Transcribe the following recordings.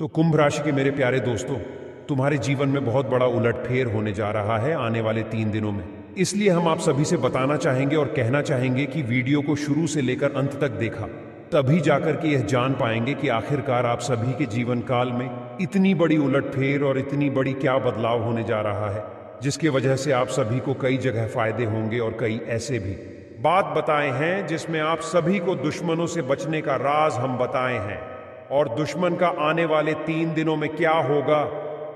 तो कुंभ राशि के मेरे प्यारे दोस्तों, तुम्हारे जीवन में बहुत बड़ा उलटफेर होने जा रहा है आने वाले 3 दिनों में। इसलिए हम आप सभी से बताना चाहेंगे और कहना चाहेंगे कि वीडियो को शुरू से लेकर अंत तक देखा, तभी जाकर के यह जान पाएंगे कि आखिरकार आप सभी के जीवन काल में इतनी बड़ी उलटफेर और इतनी बड़ी क्या बदलाव होने जा रहा है, जिसकी वजह से आप सभी को कई जगह फायदे होंगे और कई ऐसे भी बात बताए हैं जिसमें आप सभी को दुश्मनों से बचने का राज हम बताए हैं। और दुश्मन का आने वाले 3 दिनों में क्या होगा,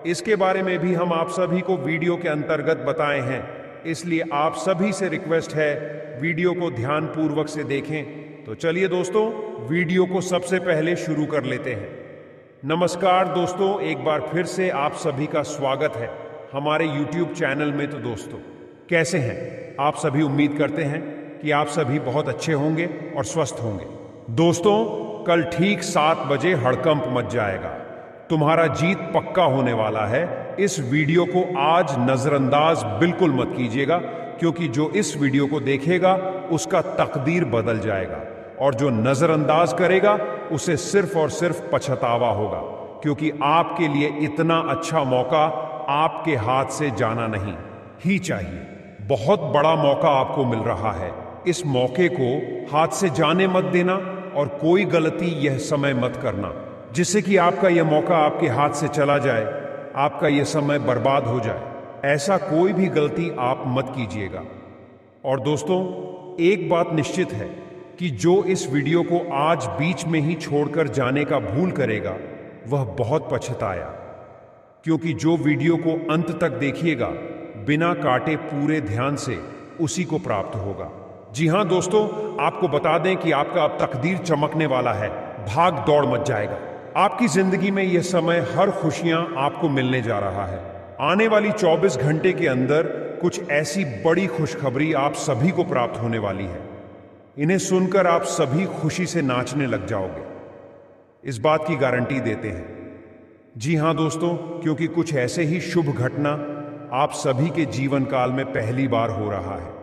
इसके बारे में भी हम आप सभी को वीडियो के अंतर्गत बताए हैं। इसलिए आप सभी से रिक्वेस्ट है, वीडियो को ध्यान पूर्वक से देखें। तो चलिए दोस्तों, वीडियो को सबसे पहले शुरू कर लेते हैं। नमस्कार दोस्तों, एक बार फिर से आप सभी का स्वागत है हमारे YouTube चैनल में। तो दोस्तों, कैसे हैं आप सभी? उम्मीद करते हैं कि आप सभी बहुत अच्छे होंगे और स्वस्थ होंगे। दोस्तों, कल ठीक 7 बजे हड़कंप मच जाएगा। तुम्हारा जीत पक्का होने वाला है। इस वीडियो को आज नजरअंदाज बिल्कुल मत कीजिएगा, क्योंकि जो इस वीडियो को देखेगा उसका तकदीर बदल जाएगा, और जो नजरअंदाज करेगा उसे सिर्फ और सिर्फ पछतावा होगा, क्योंकि आपके लिए इतना अच्छा मौका आपके हाथ से जाना नहीं ही चाहिए। बहुत बड़ा मौका आपको मिल रहा है। इस मौके को हाथ से जाने मत देना और कोई गलती यह समय मत करना जिससे कि आपका यह मौका आपके हाथ से चला जाए, आपका यह समय बर्बाद हो जाए। ऐसा कोई भी गलती आप मत कीजिएगा। और दोस्तों, एक बात निश्चित है कि जो इस वीडियो को आज बीच में ही छोड़कर जाने का भूल करेगा वह बहुत पछताया, क्योंकि जो वीडियो को अंत तक देखिएगा बिना काटे पूरे ध्यान से, उसी को प्राप्त होगा। जी हां दोस्तों, आपको बता दें कि आपका अब तकदीर चमकने वाला है। भाग दौड़ मच जाएगा। आपकी जिंदगी में यह समय हर खुशियां आपको मिलने जा रहा है। आने वाली 24 घंटे के अंदर कुछ ऐसी बड़ी खुशखबरी आप सभी को प्राप्त होने वाली है। इन्हें सुनकर आप सभी खुशी से नाचने लग जाओगे, इस बात की गारंटी देते हैं। जी हां दोस्तों, क्योंकि कुछ ऐसे ही शुभ घटना आप सभी के जीवन काल में पहली बार हो रहा है,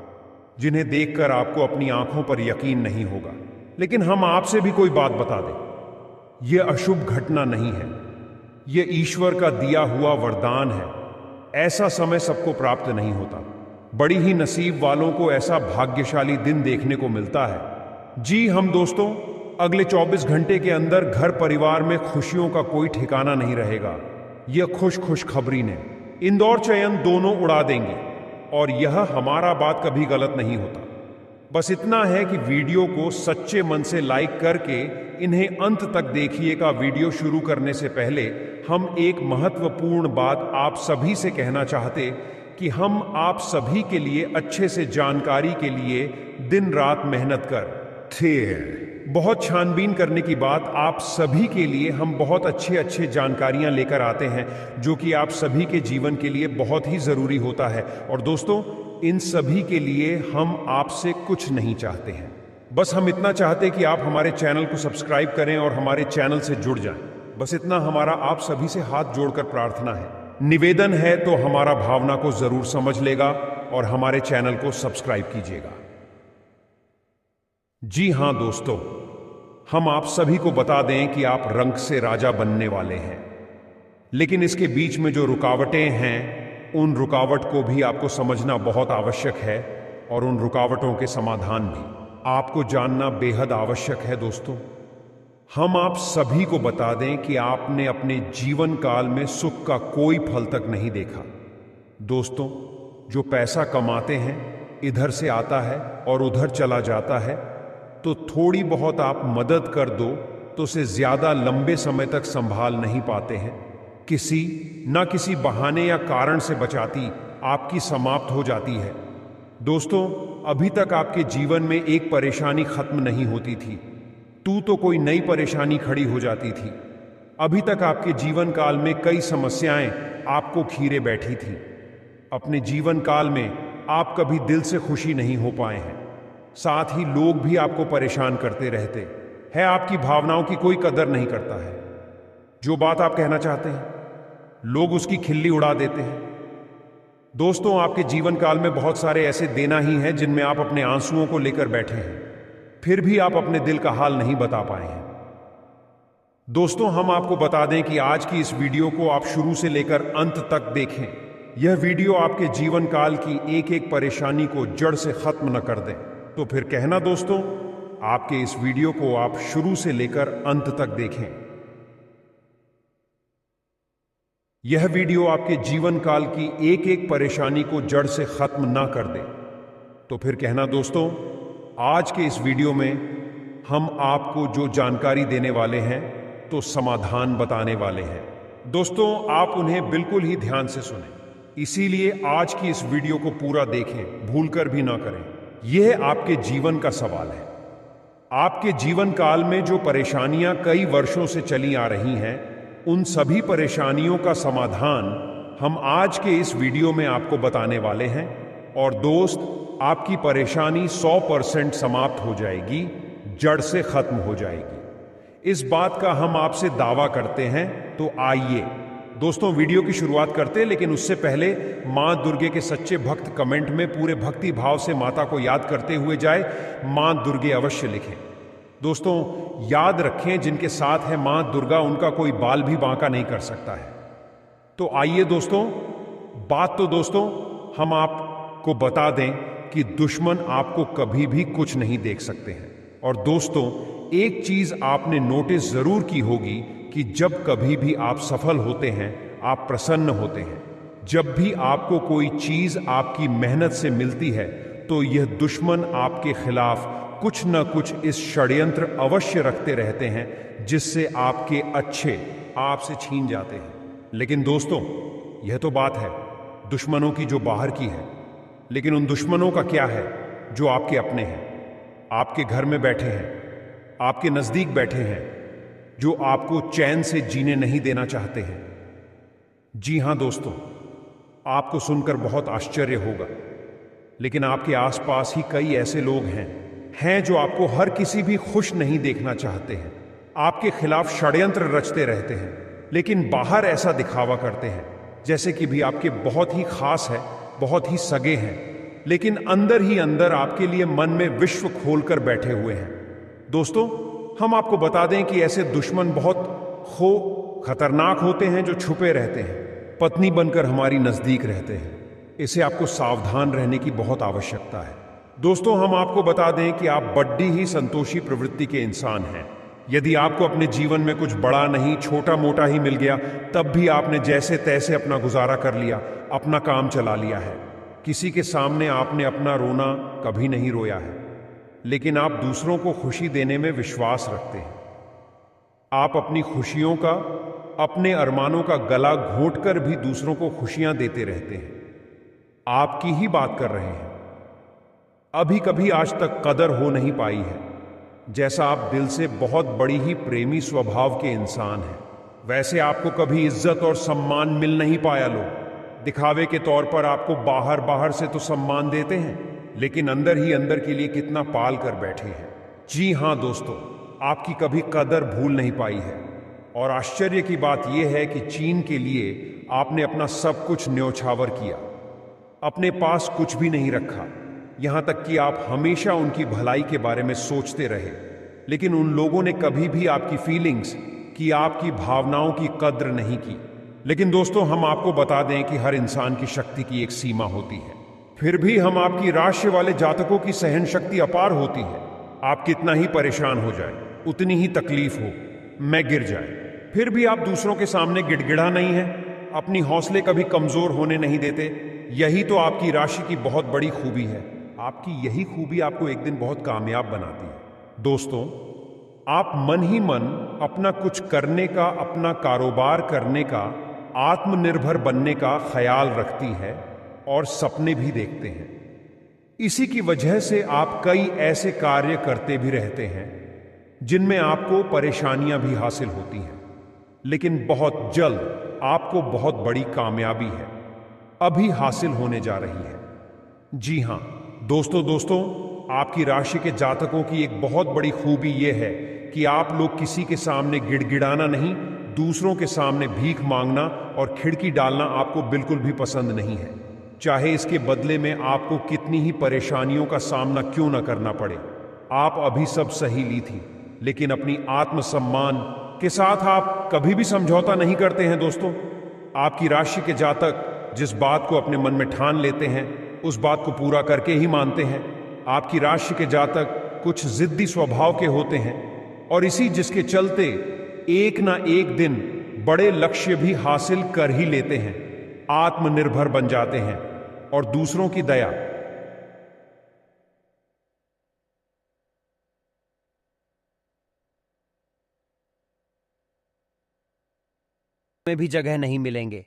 जिन्हें देखकर आपको अपनी आंखों पर यकीन नहीं होगा। लेकिन हम आपसे भी कोई बात बता दें, यह अशुभ घटना नहीं है, यह ईश्वर का दिया हुआ वरदान है। ऐसा समय सबको प्राप्त नहीं होता। बड़ी ही नसीब वालों को ऐसा भाग्यशाली दिन देखने को मिलता है। जी हम दोस्तों, अगले 24 घंटे के अंदर घर परिवार में खुशियों का कोई ठिकाना नहीं रहेगा। यह खुशखबरी ने इंदौर चयन दोनों उड़ा देंगे, और यह हमारा बात कभी गलत नहीं होता। बस इतना है कि वीडियो को सच्चे मन से लाइक करके इन्हें अंत तक देखिएगा। वीडियो शुरू करने से पहले हम एक महत्वपूर्ण बात आप सभी से कहना चाहते कि हम आप सभी के लिए अच्छे से जानकारी के लिए दिन रात मेहनत कर थे। बहुत छानबीन करने की बात, आप सभी के लिए हम बहुत अच्छे जानकारियां लेकर आते हैं, जो कि आप सभी के जीवन के लिए बहुत ही जरूरी होता है। और दोस्तों, इन सभी के लिए हम आपसे कुछ नहीं चाहते हैं। बस हम इतना चाहते कि आप हमारे चैनल को सब्सक्राइब करें और हमारे चैनल से जुड़ जाएं। बस इतना हमारा आप सभी से हाथ जोड़कर प्रार्थना है, निवेदन है। तो हमारा भावना को जरूर समझ लेगा और हमारे चैनल को सब्सक्राइब कीजिएगा। जी हां दोस्तों, हम आप सभी को बता दें कि आप रंक से राजा बनने वाले हैं। लेकिन इसके बीच में जो रुकावटें हैं, उन रुकावट को भी आपको समझना बहुत आवश्यक है, और उन रुकावटों के समाधान भी आपको जानना बेहद आवश्यक है। दोस्तों, हम आप सभी को बता दें कि आपने अपने जीवन काल में सुख का कोई फल तक नहीं देखा। दोस्तों, जो पैसा कमाते हैं इधर से आता है और उधर चला जाता है, तो थोड़ी बहुत आप मदद कर दो तो उसे ज्यादा लंबे समय तक संभाल नहीं पाते हैं। किसी ना किसी बहाने या कारण से बचाती आपकी समाप्त हो जाती है। दोस्तों, अभी तक आपके जीवन में एक परेशानी खत्म नहीं होती थी, तो कोई नई परेशानी खड़ी हो जाती थी। अभी तक आपके जीवन काल में कई समस्याएं आपको घेरे बैठी थी। अपने जीवन काल में आप कभी दिल से खुशी नहीं हो पाए हैं। साथ ही लोग भी आपको परेशान करते रहते हैं। आपकी भावनाओं की कोई कदर नहीं करता है। जो बात आप कहना चाहते हैं, लोग उसकी खिल्ली उड़ा देते हैं। दोस्तों, आपके जीवन काल में बहुत सारे ऐसे देना ही हैं जिनमें आप अपने आंसुओं को लेकर बैठे हैं, फिर भी आप अपने दिल का हाल नहीं बता पाए हैं। दोस्तों, हम आपको बता दें कि आज की इस वीडियो को आप शुरू से लेकर अंत तक देखें। यह वीडियो आपके जीवन काल की एक एक परेशानी को जड़ से खत्म न कर दें। तो फिर कहना दोस्तों, आपके इस वीडियो को आप शुरू से लेकर अंत तक देखें। यह वीडियो आपके जीवन काल की एक एक परेशानी को जड़ से खत्म ना कर दे। तो फिर कहना दोस्तों, आज के इस वीडियो में हम आपको जो जानकारी देने वाले हैं तो समाधान बताने वाले हैं। दोस्तों, आप उन्हें बिल्कुल ही ध्यान से सुनें, इसीलिए आज की इस वीडियो को पूरा देखें, भूलकर भी ना करें। यह आपके जीवन का सवाल है। आपके जीवन काल में जो परेशानियां कई वर्षों से चली आ रही हैं, उन सभी परेशानियों का समाधान हम आज के इस वीडियो में आपको बताने वाले हैं। और दोस्त, आपकी परेशानी 100% समाप्त हो जाएगी, जड़ से खत्म हो जाएगी। इस बात का हम आपसे दावा करते हैं। तो आइए दोस्तों, वीडियो की शुरुआत करते हैं, लेकिन उससे पहले मां दुर्गे के सच्चे भक्त कमेंट में पूरे भक्ति भाव से माता को याद करते हुए जाए, मां दुर्गे अवश्य लिखें। दोस्तों, याद रखें, जिनके साथ है मां दुर्गा, उनका कोई बाल भी बांका नहीं कर सकता है। तो आइए दोस्तों, दोस्तों हम आपको बता दें कि दुश्मन आपको कभी भी कुछ नहीं देख सकते हैं। और दोस्तों, एक चीज आपने नोटिस जरूर की होगी कि जब कभी भी आप सफल होते हैं, आप प्रसन्न होते हैं। जब भी आपको कोई चीज आपकी मेहनत से मिलती है, तो यह दुश्मन आपके खिलाफ कुछ न कुछ इस षड्यंत्र अवश्य रखते रहते हैं, जिससे आपके अच्छे आपसे छीन जाते हैं। लेकिन दोस्तों, यह तो बात है दुश्मनों की जो बाहर की है, लेकिन उन दुश्मनों का क्या है जो आपके अपने हैं, आपके घर में बैठे हैं, आपके नजदीक बैठे हैं, जो आपको चैन से जीने नहीं देना चाहते हैं। जी हां दोस्तों, आपको सुनकर बहुत आश्चर्य होगा, लेकिन आपके आसपास ही कई ऐसे लोग हैं जो आपको हर किसी भी खुश नहीं देखना चाहते हैं, आपके खिलाफ षड्यंत्र रचते रहते हैं, लेकिन बाहर ऐसा दिखावा करते हैं जैसे कि भी आपके बहुत ही खास है, बहुत ही सगे हैं, लेकिन अंदर ही अंदर आपके लिए मन में विश्व खोलकर बैठे हुए हैं। दोस्तों, हम आपको बता दें कि ऐसे दुश्मन बहुत खतरनाक होते हैं, जो छुपे रहते हैं, पत्नी बनकर हमारी नजदीक रहते हैं। इसे आपको सावधान रहने की बहुत आवश्यकता है। दोस्तों, हम आपको बता दें कि आप बड्डी ही संतोषी प्रवृत्ति के इंसान हैं। यदि आपको अपने जीवन में कुछ बड़ा नहीं, छोटा मोटा ही मिल गया, तब भी आपने जैसे तैसे अपना गुजारा कर लिया, अपना काम चला लिया है। किसी के सामने आपने अपना रोना कभी नहीं रोया है, लेकिन आप दूसरों को खुशी देने में विश्वास रखते हैं। आप अपनी खुशियों का, अपने अरमानों का गला घोंटकर भी दूसरों को खुशियां देते रहते हैं। आपकी ही बात कर रहे हैं। अभी कभी आज तक कदर हो नहीं पाई है, जैसा आप दिल से बहुत बड़ी ही प्रेमी स्वभाव के इंसान हैं, वैसे आपको कभी इज्जत और सम्मान मिल नहीं पाया। लोग दिखावे के तौर पर आपको बाहर से तो सम्मान देते हैं, लेकिन अंदर ही अंदर के लिए कितना पाल कर बैठे हैं। जी हां दोस्तों, आपकी कभी कदर भूल नहीं पाई है। और आश्चर्य की बात यह है कि चीन के लिए आपने अपना सब कुछ न्योछावर किया, अपने पास कुछ भी नहीं रखा, यहां तक कि आप हमेशा उनकी भलाई के बारे में सोचते रहे, लेकिन उन लोगों ने कभी भी आपकी फीलिंग्स की, आपकी भावनाओं की कद्र नहीं की। लेकिन दोस्तों, हम आपको बता दें कि हर इंसान की शक्ति की एक सीमा होती है। फिर भी हम आपकी राशि वाले जातकों की सहन शक्ति अपार होती है। आप कितना ही परेशान हो जाए, उतनी ही तकलीफ हो, मैं गिर जाए, फिर भी आप दूसरों के सामने गिड़गिड़ा नहीं है, अपनी हौसले कभी कमजोर होने नहीं देते। यही तो आपकी राशि की बहुत बड़ी खूबी है। आपकी यही खूबी आपको एक दिन बहुत कामयाब बनाती है। दोस्तों, आप मन ही मन अपना कुछ करने का, अपना कारोबार करने का, आत्मनिर्भर बनने का ख्याल रखती है और सपने भी देखते हैं। इसी की वजह से आप कई ऐसे कार्य करते भी रहते हैं जिनमें आपको परेशानियां भी हासिल होती हैं, लेकिन बहुत जल्द आपको बहुत बड़ी कामयाबी है, अभी हासिल होने जा रही है। जी हां दोस्तों, आपकी राशि के जातकों की एक बहुत बड़ी खूबी यह है कि आप लोग किसी के सामने गिड़गिड़ाना नहीं, दूसरों के सामने भीख मांगना और खिड़की डालना आपको बिल्कुल भी पसंद नहीं है, चाहे इसके बदले में आपको कितनी ही परेशानियों का सामना क्यों न करना पड़े। आप अभी सब सही ली थी, लेकिन अपनी आत्मसम्मान के साथ आप कभी भी समझौता नहीं करते हैं दोस्तों। आपकी राशि के जातक जिस बात को अपने मन में ठान लेते हैं उस बात को पूरा करके ही मानते हैं। आपकी राशि के जातक कुछ जिद्दी स्वभाव के होते हैं और इसी जिसके चलते एक ना एक दिन बड़े लक्ष्य भी हासिल कर ही लेते हैं, आत्मनिर्भर बन जाते हैं और दूसरों की दया में भी जगह नहीं मिलेंगे,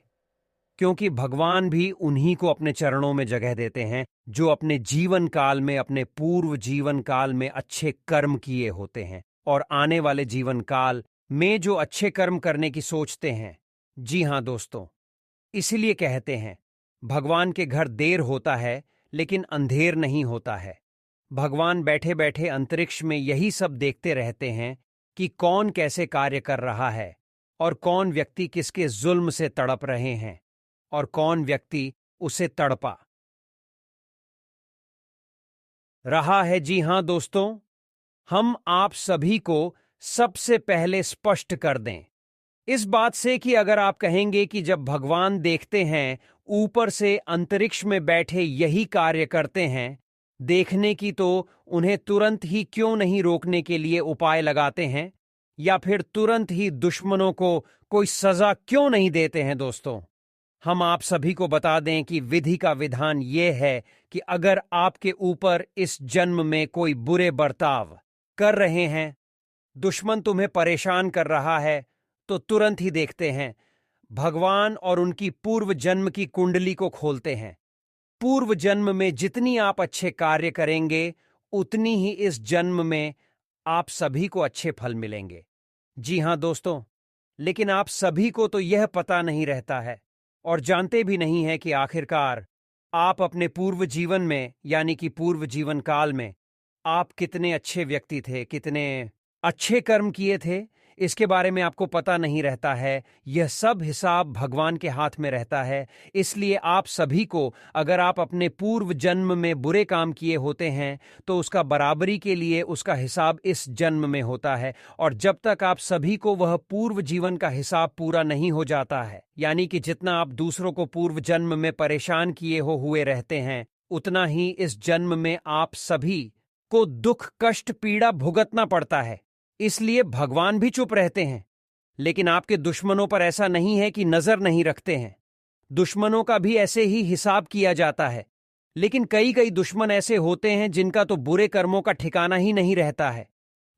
क्योंकि भगवान भी उन्हीं को अपने चरणों में जगह देते हैं जो अपने जीवन काल में, अपने पूर्व जीवन काल में अच्छे कर्म किए होते हैं और आने वाले जीवन काल में जो अच्छे कर्म करने की सोचते हैं। जी हां दोस्तों, इसलिए कहते हैं भगवान के घर देर होता है लेकिन अंधेर नहीं होता है। भगवान बैठे बैठे अंतरिक्ष में यही सब देखते रहते हैं कि कौन कैसे कार्य कर रहा है और कौन व्यक्ति किसके जुल्म से तड़प रहे हैं और कौन व्यक्ति उसे तड़पा रहा है। जी हां दोस्तों, हम आप सभी को सबसे पहले स्पष्ट कर दें इस बात से कि अगर आप कहेंगे कि जब भगवान देखते हैं ऊपर से अंतरिक्ष में बैठे यही कार्य करते हैं, देखने की तो उन्हें तुरंत ही क्यों नहीं रोकने के लिए उपाय लगाते हैं या फिर तुरंत ही दुश्मनों को कोई सजा क्यों नहीं देते हैं। दोस्तों, हम आप सभी को बता दें कि विधि का विधान यह है कि अगर आपके ऊपर इस जन्म में कोई बुरे बर्ताव कर रहे हैं, दुश्मन तुम्हें परेशान कर रहा है, तो तुरंत ही देखते हैं भगवान और उनकी पूर्व जन्म की कुंडली को खोलते हैं। पूर्व जन्म में जितनी आप अच्छे कार्य करेंगे उतनी ही इस जन्म में आप सभी को अच्छे फल मिलेंगे। जी हां दोस्तों, लेकिन आप सभी को तो यह पता नहीं रहता है और जानते भी नहीं है कि आखिरकार आप अपने पूर्व जीवन में यानी कि पूर्व जीवन काल में आप कितने अच्छे व्यक्ति थे, कितने अच्छे कर्म किए थे। इसके बारे में आपको पता नहीं रहता है। यह सब हिसाब भगवान के हाथ में रहता है। इसलिए आप सभी को, अगर आप अपने पूर्व जन्म में बुरे काम किए होते हैं तो उसका बराबरी के लिए उसका हिसाब इस जन्म में होता है और जब तक आप सभी को वह पूर्व जीवन का हिसाब पूरा नहीं हो जाता है, यानी कि जितना आप दूसरों को पूर्व जन्म में परेशान किए हुए रहते हैं, उतना ही इस जन्म में आप सभी को दुख, कष्ट, पीड़ा भुगतना पड़ता है। इसलिए भगवान भी चुप रहते हैं। लेकिन आपके दुश्मनों पर ऐसा नहीं है कि नजर नहीं रखते हैं। दुश्मनों का भी ऐसे ही हिसाब किया जाता है। लेकिन कई कई दुश्मन ऐसे होते हैं जिनका तो बुरे कर्मों का ठिकाना ही नहीं रहता है,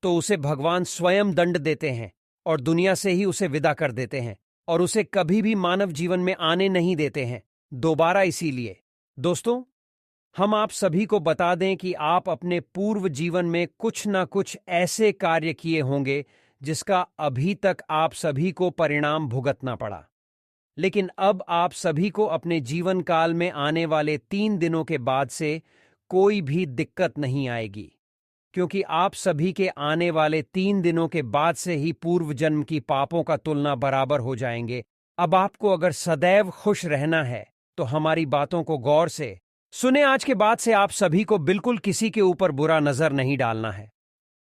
तो उसे भगवान स्वयं दंड देते हैं और दुनिया से ही उसे विदा कर देते हैं और उसे कभी भी मानव जीवन में आने नहीं देते हैं दोबारा। इसीलिए दोस्तों, हम आप सभी को बता दें कि आप अपने पूर्व जीवन में कुछ ना कुछ ऐसे कार्य किए होंगे जिसका अभी तक आप सभी को परिणाम भुगतना पड़ा। लेकिन अब आप सभी को अपने जीवन काल में आने वाले 3 दिनों के बाद से कोई भी दिक्कत नहीं आएगी, क्योंकि आप सभी के आने वाले 3 दिनों के बाद से ही पूर्व जन्म की पापों का तुलना बराबर हो जाएंगे। अब आपको अगर सदैव खुश रहना है तो हमारी बातों को गौर से सुने। आज के बाद से आप सभी को बिल्कुल किसी के ऊपर बुरा नजर नहीं डालना है।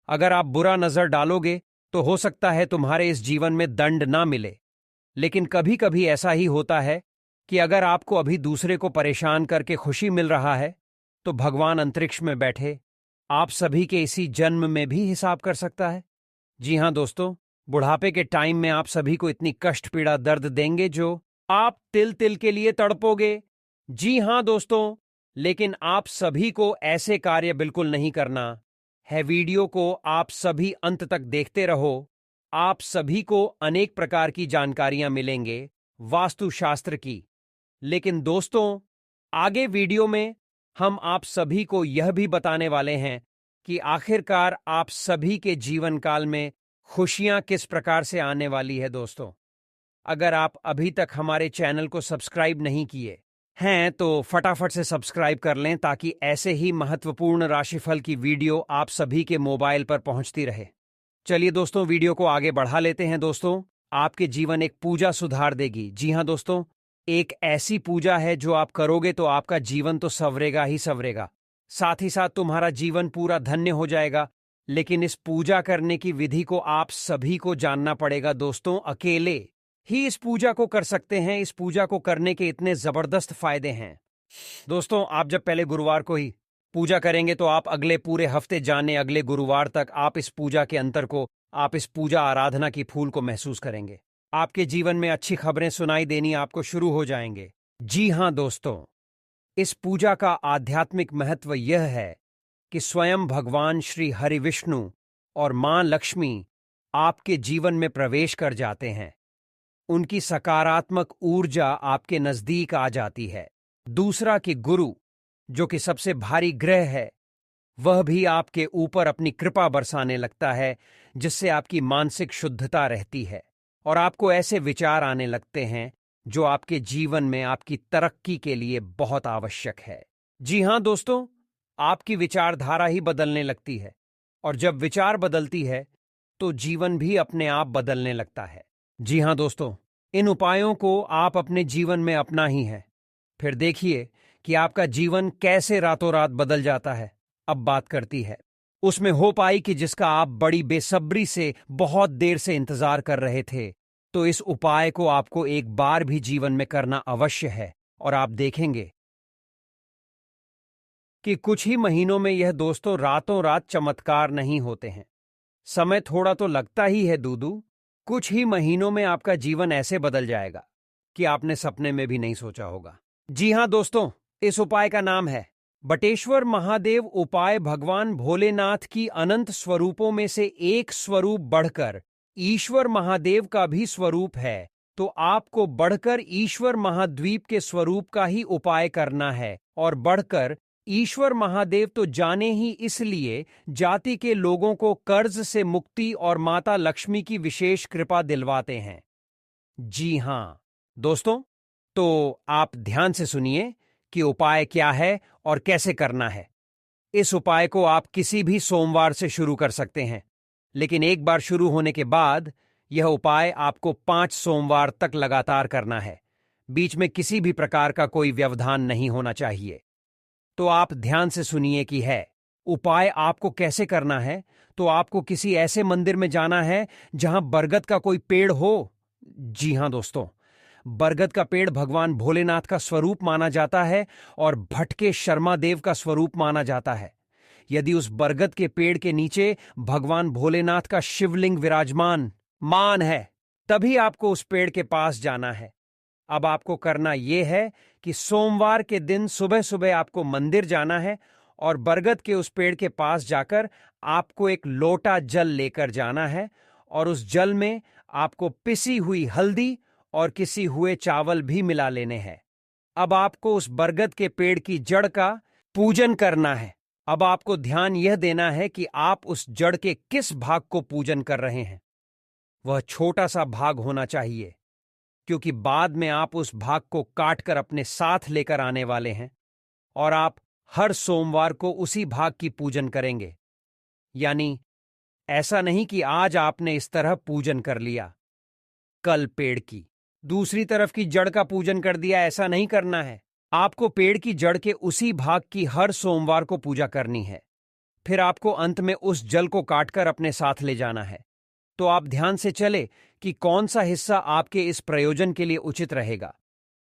अगर आप बुरा नजर डालोगे तो हो सकता है तुम्हारे इस जीवन में दंड ना मिले। लेकिन कभी कभी ऐसा ही होता है कि अगर आपको अभी दूसरे को परेशान करके खुशी मिल रहा है तो भगवान अंतरिक्ष में बैठे आप सभी के इसी जन्म में भी हिसाब कर सकता है। जी हां दोस्तों, बुढ़ापे के टाइम में आप सभी को इतनी कष्ट, पीड़ा, दर्द देंगे जो आप तिल तिल के लिए तड़पोगे। जी हां दोस्तों, लेकिन आप सभी को ऐसे कार्य बिल्कुल नहीं करना है। वीडियो को आप सभी अंत तक देखते रहो। आप सभी को अनेक प्रकार की जानकारियां मिलेंगे वास्तुशास्त्र की। लेकिन दोस्तों, आगे वीडियो में हम आप सभी को यह भी बताने वाले हैं कि आखिरकार आप सभी के जीवन काल में खुशियां किस प्रकार से आने वाली है। दोस्तों, अगर आप अभी तक हमारे चैनल को सब्सक्राइब नहीं किए हैं तो फटाफट से सब्सक्राइब कर लें ताकि ऐसे ही महत्वपूर्ण राशिफल की वीडियो आप सभी के मोबाइल पर पहुंचती रहे। चलिए दोस्तों, वीडियो को आगे बढ़ा लेते हैं। दोस्तों, आपके जीवन एक पूजा सुधार देगी। जी हां दोस्तों, एक ऐसी पूजा है जो आप करोगे तो आपका जीवन तो संवरेगा ही संवरेगा, साथ ही साथ तुम्हारा जीवन पूरा धन्य हो जाएगा। लेकिन इस पूजा करने की विधि को आप सभी को जानना पड़ेगा दोस्तों। अकेले ही इस पूजा को कर सकते हैं। इस पूजा को करने के इतने जबरदस्त फायदे हैं दोस्तों। आप जब पहले गुरुवार को ही पूजा करेंगे तो आप अगले पूरे हफ्ते जाने अगले गुरुवार तक आप इस पूजा के अंतर को, आप इस पूजा आराधना की फूल को महसूस करेंगे। आपके जीवन में अच्छी खबरें सुनाई देनी आपको शुरू हो जाएंगे। जी हां दोस्तों, इस पूजा का आध्यात्मिक महत्व यह है कि स्वयं भगवान श्री हरि विष्णु और मां लक्ष्मी आपके जीवन में प्रवेश कर जाते हैं। उनकी सकारात्मक ऊर्जा आपके नजदीक आ जाती है। दूसरा कि गुरु, जो कि सबसे भारी ग्रह है, वह भी आपके ऊपर अपनी कृपा बरसाने लगता है, जिससे आपकी मानसिक शुद्धता रहती है और आपको ऐसे विचार आने लगते हैं जो आपके जीवन में आपकी तरक्की के लिए बहुत आवश्यक है। जी हां दोस्तों, आपकी विचारधारा ही बदलने लगती है और जब विचार बदलती है तो जीवन भी अपने आप बदलने लगता है। जी हां दोस्तों, इन उपायों को आप अपने जीवन में अपना ही है, फिर देखिए कि आपका जीवन कैसे रातों रात बदल जाता है। अब बात करती है उसमें हो पाई कि जिसका आप बड़ी बेसब्री से बहुत देर से इंतजार कर रहे थे। तो इस उपाय को आपको एक बार भी जीवन में करना अवश्य है और आप देखेंगे कि कुछ ही महीनों में यह दोस्तों रातों रात चमत्कार नहीं होते हैं। समय थोड़ा तो लगता ही है दूदू। कुछ ही महीनों में आपका जीवन ऐसे बदल जाएगा कि आपने सपने में भी नहीं सोचा होगा। जी हां दोस्तों, इस उपाय का नाम है बटेश्वर महादेव उपाय। भगवान भोलेनाथ की अनंत स्वरूपों में से एक स्वरूप बढ़कर ईश्वर महादेव का भी स्वरूप है, तो आपको बढ़कर ईश्वर महाद्वीप के स्वरूप का ही उपाय करना है। और बढ़कर ईश्वर महादेव तो जाने ही इसलिए जाति के लोगों को कर्ज से मुक्ति और माता लक्ष्मी की विशेष कृपा दिलवाते हैं। जी हां दोस्तों, तो आप ध्यान से सुनिए कि उपाय क्या है और कैसे करना है। इस उपाय को आप किसी भी सोमवार से शुरू कर सकते हैं, लेकिन एक बार शुरू होने के बाद यह उपाय आपको 5 सोमवार तक लगातार करना है। बीच में किसी भी प्रकार का कोई व्यवधान नहीं होना चाहिए। तो आप ध्यान से सुनिए कि है उपाय आपको कैसे करना है। तो आपको किसी ऐसे मंदिर में जाना है जहां बरगद का कोई पेड़ हो। जी हां दोस्तों, बरगद का पेड़ भगवान भोलेनाथ का स्वरूप माना जाता है और भटके शर्मा देव का स्वरूप माना जाता है। यदि उस बरगद के पेड़ के नीचे भगवान भोलेनाथ का शिवलिंग विराजमान मान है, तभी आपको उस पेड़ के पास जाना है। अब आपको करना यह है कि सोमवार के दिन सुबह सुबह आपको मंदिर जाना है और बरगद के उस पेड़ के पास जाकर आपको एक लोटा जल लेकर जाना है और उस जल में आपको पिसी हुई हल्दी और किसी हुए चावल भी मिला लेने हैं। अब आपको उस बरगद के पेड़ की जड़ का पूजन करना है। अब आपको ध्यान यह देना है कि आप उस जड़ के किस भाग को पूजन कर रहे हैं। वह छोटा सा भाग होना चाहिए, क्योंकि बाद में आप उस भाग को काटकर अपने साथ लेकर आने वाले हैं और आप हर सोमवार को उसी भाग की पूजन करेंगे। यानी ऐसा नहीं कि आज आपने इस तरह पूजन कर लिया, कल पेड़ की दूसरी तरफ की जड़ का पूजन कर दिया, ऐसा नहीं करना है। आपको पेड़ की जड़ के उसी भाग की हर सोमवार को पूजा करनी है। फिर आपको अंत में उस जल को काटकर अपने साथ ले जाना है। तो आप ध्यान से चले कि कौन सा हिस्सा आपके इस प्रयोजन के लिए उचित रहेगा।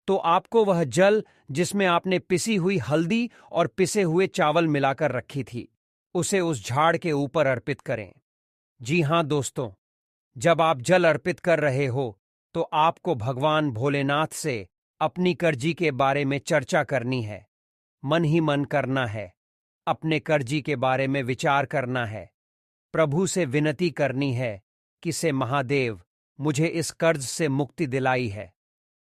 तो आपको वह जल जिसमें आपने पिसी हुई हल्दी और पिसे हुए चावल मिलाकर रखी थी, उसे उस झाड़ के ऊपर अर्पित करें। जी हां दोस्तों, जब आप जल अर्पित कर रहे हो तो आपको भगवान भोलेनाथ से अपनी कर्जी के बारे में चर्चा करनी है। मन ही मन करना है, अपने कर्जी के बारे में विचार करना है। प्रभु से विनती करनी है कि से महादेव, मुझे इस कर्ज से मुक्ति दिलाई है।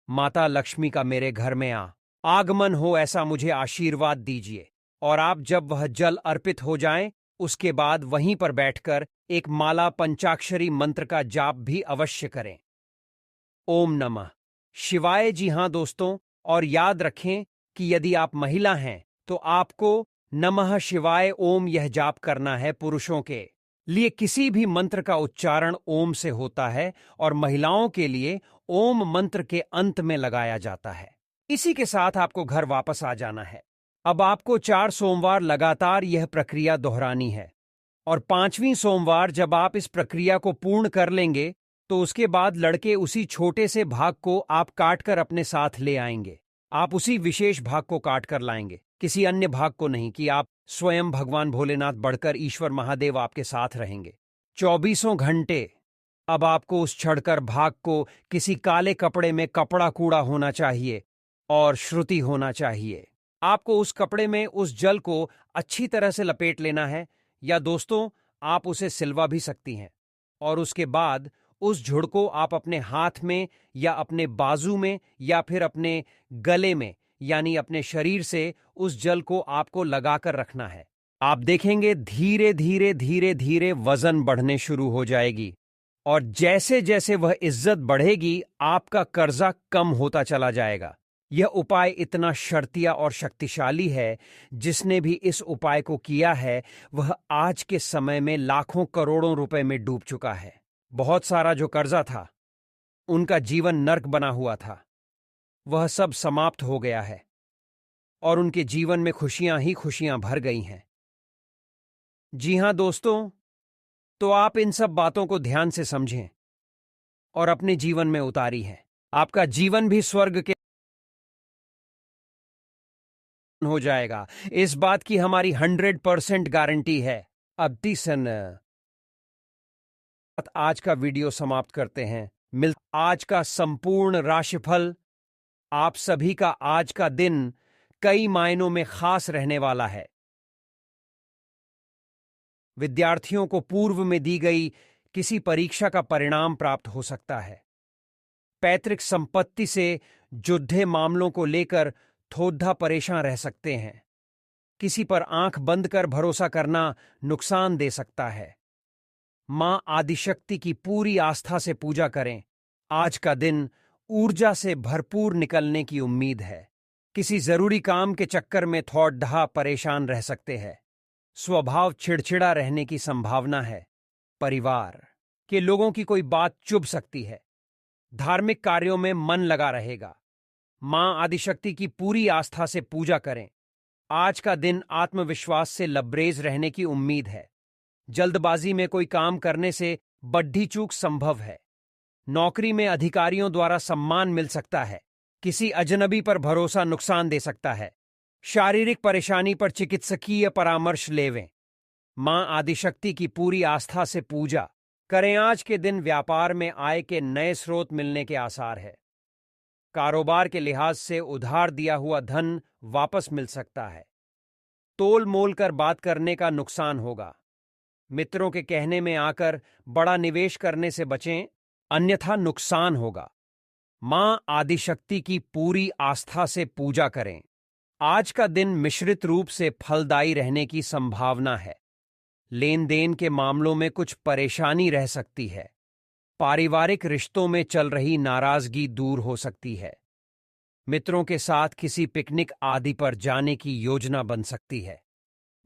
माता लक्ष्मी का मेरे घर में आगमन हो, ऐसा मुझे आशीर्वाद दीजिए। और आप जब वह जल अर्पित हो जाएं, उसके बाद वहीं पर बैठकर एक माला पंचाक्षरी मंत्र का जाप भी अवश्य करें। ओम नमः शिवाय। जी हां दोस्तों, और याद रखें कि यदि आप महिला हैं तो आपको नमः शिवाय ओम यह जाप करना है। पुरुषों के लिए किसी भी मंत्र का उच्चारण ओम से होता है और महिलाओं के लिए ओम मंत्र के अंत में लगाया जाता है। इसी के साथ आपको घर वापस आ जाना है। अब आपको 4 सोमवार लगातार यह प्रक्रिया दोहरानी है। और 5वीं सोमवार जब आप इस प्रक्रिया को पूर्ण कर लेंगे तो उसके बाद लड़के उसी छोटे से भाग को आप काटकर अपने साथ ले आएंगे। आप उसी विशेष भाग को काट कर लाएंगे, किसी अन्य भाग को नहीं, कि आप स्वयं भगवान भोलेनाथ बढ़कर ईश्वर महादेव आपके साथ रहेंगे 24 घंटे। अब आपको उस छड़कर भाग को किसी काले कपड़े में कपड़ा कूड़ा होना चाहिए और श्रुति होना चाहिए। आपको उस कपड़े में उस जल को अच्छी तरह से लपेट लेना है, या दोस्तों आप उसे सिलवा भी सकती हैं। और उसके बाद उस झुड़ को आप अपने हाथ में या अपने बाजू में या फिर अपने गले में यानी अपने शरीर से उस जल को आपको लगाकर रखना है। आप देखेंगे धीरे धीरे धीरे धीरे वजन बढ़ने शुरू हो जाएगी, और जैसे जैसे वह इज्जत बढ़ेगी आपका कर्जा कम होता चला जाएगा। यह उपाय इतना शर्तिया और शक्तिशाली है, जिसने भी इस उपाय को किया है वह आज के समय में लाखों करोड़ों रुपए में डूब चुका है। बहुत सारा जो कर्जा था, उनका जीवन नर्क बना हुआ था, वह सब समाप्त हो गया है और उनके जीवन में खुशियां ही खुशियां भर गई हैं। जी हां दोस्तों, तो आप इन सब बातों को ध्यान से समझें और अपने जीवन में उतारी है। आपका जीवन भी स्वर्ग के हो जाएगा, इस बात की हमारी 100% गारंटी है। अब तीसन आज का वीडियो समाप्त करते हैं। आज का संपूर्ण राशिफल। आप सभी का आज का दिन कई मायनों में खास रहने वाला है। विद्यार्थियों को पूर्व में दी गई किसी परीक्षा का परिणाम प्राप्त हो सकता है। पैतृक संपत्ति से जुड़े मामलों को लेकर थोड़ा परेशान रह सकते हैं। किसी पर आंख बंद कर भरोसा करना नुकसान दे सकता है। मां आदिशक्ति की पूरी आस्था से पूजा करें। आज का दिन ऊर्जा से भरपूर निकलने की उम्मीद है। किसी जरूरी काम के चक्कर में थोड़ा परेशान रह सकते हैं। स्वभाव चिड़चिड़ा रहने की संभावना है। परिवार के लोगों की कोई बात चुभ सकती है। धार्मिक कार्यों में मन लगा रहेगा। मां आदिशक्ति की पूरी आस्था से पूजा करें। आज का दिन आत्मविश्वास से लबरेज रहने की उम्मीद है। जल्दबाजी में कोई काम करने से बड्ढी चूक संभव है। नौकरी में अधिकारियों द्वारा सम्मान मिल सकता है। किसी अजनबी पर भरोसा नुकसान दे सकता है। शारीरिक परेशानी पर चिकित्सकीय परामर्श लेवें। मां आदिशक्ति की पूरी आस्था से पूजा करें। आज के दिन व्यापार में आय के नए स्रोत मिलने के आसार है। कारोबार के लिहाज से उधार दिया हुआ धन वापस मिल सकता है। तोल मोल कर बात करने का नुकसान होगा। मित्रों के कहने में आकर बड़ा निवेश करने से बचें, अन्यथा नुकसान होगा। मां आदिशक्ति की पूरी आस्था से पूजा करें। आज का दिन मिश्रित रूप से फलदायी रहने की संभावना है। लेन देन के मामलों में कुछ परेशानी रह सकती है। पारिवारिक रिश्तों में चल रही नाराजगी दूर हो सकती है। मित्रों के साथ किसी पिकनिक आदि पर जाने की योजना बन सकती है।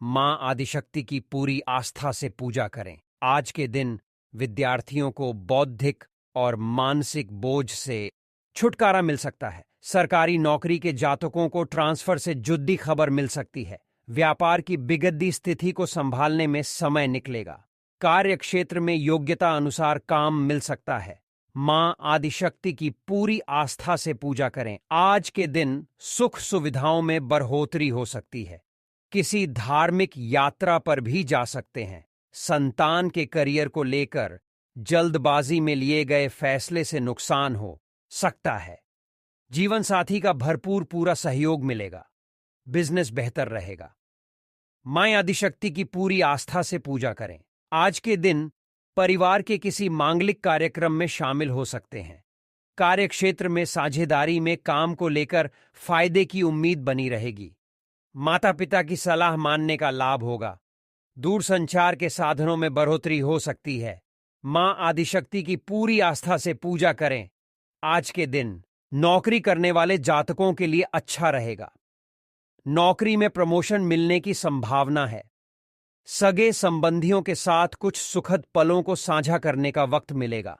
मां आदिशक्ति की पूरी आस्था से पूजा करें। आज के दिन विद्यार्थियों को बौद्धिक और मानसिक बोझ से छुटकारा मिल सकता है। सरकारी नौकरी के जातकों को ट्रांसफर से जुड़ी खबर मिल सकती है। व्यापार की बिगड़ती स्थिति को संभालने में समय निकलेगा। कार्य क्षेत्र में योग्यता अनुसार काम मिल सकता है। मां आदिशक्ति की पूरी आस्था से पूजा करें। आज के दिन सुख सुविधाओं में बढ़ोतरी हो सकती है। किसी धार्मिक यात्रा पर भी जा सकते हैं। संतान के करियर को लेकर जल्दबाजी में लिए गए फैसले से नुकसान हो सकता है। जीवन साथी का भरपूर पूरा सहयोग मिलेगा। बिजनेस बेहतर रहेगा। मां आदिशक्ति की पूरी आस्था से पूजा करें। आज के दिन परिवार के किसी मांगलिक कार्यक्रम में शामिल हो सकते हैं। कार्य क्षेत्र में साझेदारी में काम को लेकर फायदे की उम्मीद बनी रहेगी। माता पिता की सलाह मानने का लाभ होगा। दूरसंचार के साधनों में बढ़ोतरी हो सकती है। मां आदिशक्ति की पूरी आस्था से पूजा करें। आज के दिन नौकरी करने वाले जातकों के लिए अच्छा रहेगा। नौकरी में प्रमोशन मिलने की संभावना है। सगे संबंधियों के साथ कुछ सुखद पलों को साझा करने का वक्त मिलेगा।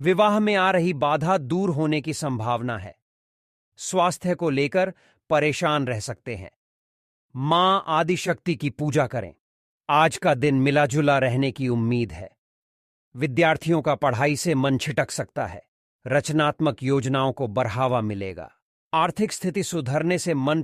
विवाह में आ रही बाधा दूर होने की संभावना है। स्वास्थ्य को लेकर परेशान रह सकते हैं। मां आदिशक्ति की पूजा करें। आज का दिन मिला जुला रहने की उम्मीद है। विद्यार्थियों का पढ़ाई से मन छिटक सकता है। रचनात्मक योजनाओं को बढ़ावा मिलेगा। आर्थिक स्थिति सुधरने से मन